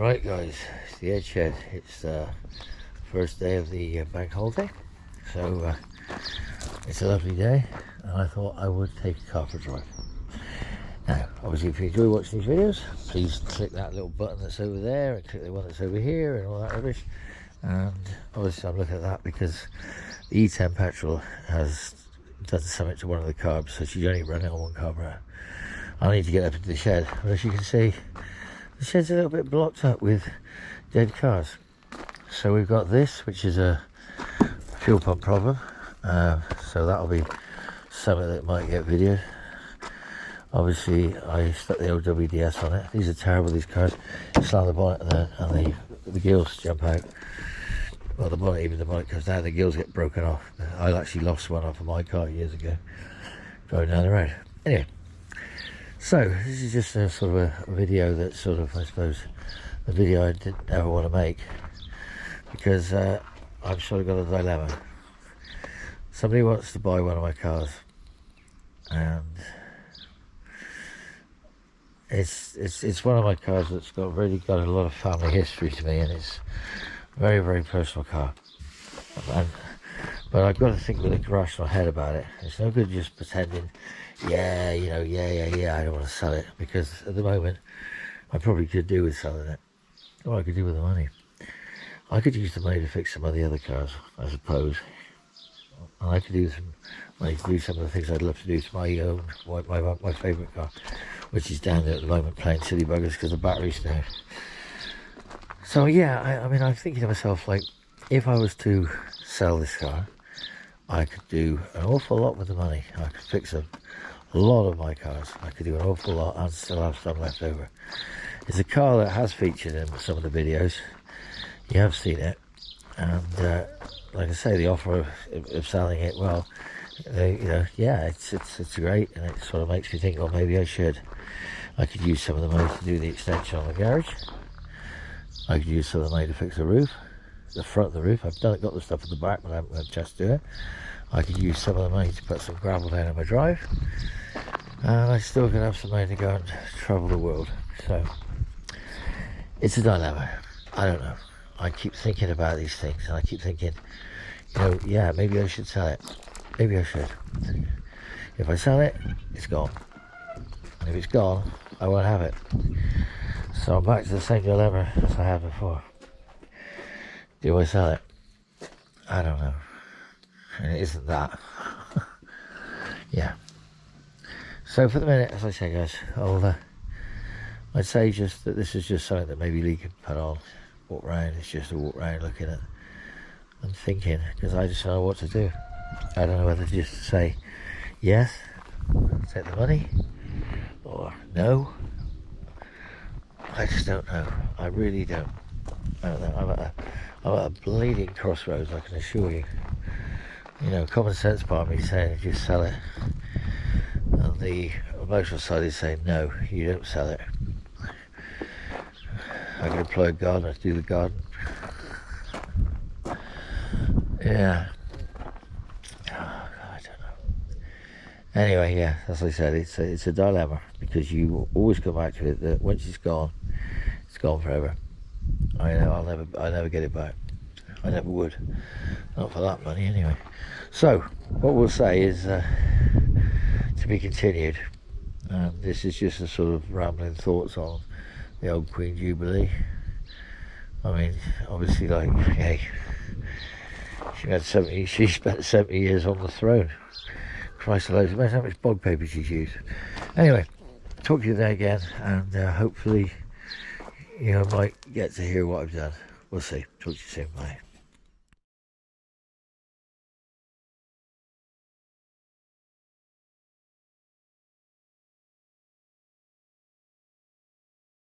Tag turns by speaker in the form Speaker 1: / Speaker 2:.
Speaker 1: Right guys, it's the EdShed. It's the first day of the bank holiday, so it's a lovely day and I thought I would take a car for a drive. Now obviously if you enjoy watching these videos, please click that little button that's over there and click the one that's over here and all that rubbish. And obviously I'm looking at that because the E10 petrol has done something to one of the carbs, so she's only running on one carburetor. I need to get up into the shed, but as you can see, the shed's a little bit blocked up with dead cars. So we've got this, which is a fuel pump problem, so that'll be something that might get videoed. Obviously I stuck the old WDS on it. These are terrible, these cars. You slam the bonnet and the gills jump out. Well, the bonnet comes down, the gills get broken off. I actually lost one off of my car years ago driving down the road. Anyway, so this is just a sort of a video that sort of, I suppose, a video I didn't ever want to make because I've sort of got a dilemma. Somebody wants to buy one of my cars and it's one of my cars that's really got a lot of family history to me, and it's a very, very personal car. But I've got to think with a rational head about it. It's no good just pretending, yeah, I don't want to sell it, because at the moment I probably could do with selling it. What I could do with the money, I could use the money to fix some of the other cars, I suppose. And I could use some money to do some of the things I'd love to do to my own, my favourite car, which is down there at the moment playing silly buggers because the battery's down. So yeah, I mean, I'm thinking to myself, like, if I was to sell this car, I could do an awful lot with the money. I could fix a lot of my cars. I could do an awful lot and still have some left over. It's a car that has featured in some of the videos. You have seen it. And like I say, the offer of selling it, well, yeah, it's great. And it sort of makes me think, well, maybe I could use some of the money to do the extension on the garage. I could use some of the money to fix the roof, the front of the roof. I've got the stuff at the back, but I haven't had a chance to do it. I could use some of the money to put some gravel down in my drive, and I still could have some money to go and travel the world. So it's a dilemma. I don't know. I keep thinking about these things, and I keep thinking, yeah, maybe I should sell it. Maybe I should. If I sell it, it's gone. And if it's gone, I won't have it. So I'm back to the same dilemma as I had before. Do I sell it? I don't know. And it isn't that. Yeah. So for the minute, as I say, guys, I'd say just that this is just something that maybe Lee can put on, walk around. It's just a walk around looking at and thinking, because I just don't know what to do. I don't know whether to just say yes, take the money, or no. I just don't know. I really don't. I don't know. I'm at a bleeding crossroads, I can assure you. Common sense part of me is saying just sell it, and the emotional side is saying no, you don't sell it. I can employ a gardener to do the garden. Yeah. Oh, I don't know. Anyway, yeah, as I said, it's a dilemma, because you always come back to it that once it's gone forever. I know I'll never get it back. I never would. Not for that money anyway. So what we'll say is to be continued. This is just a sort of rambling thoughts on the old Queen Jubilee. I mean, obviously, like, hey, she spent 70 years on the throne. Christ alone, imagine how much bog paper she's used. Anyway, talk to you there again, and hopefully, might get to hear what I've done. We'll see. Talk to you soon. Bye.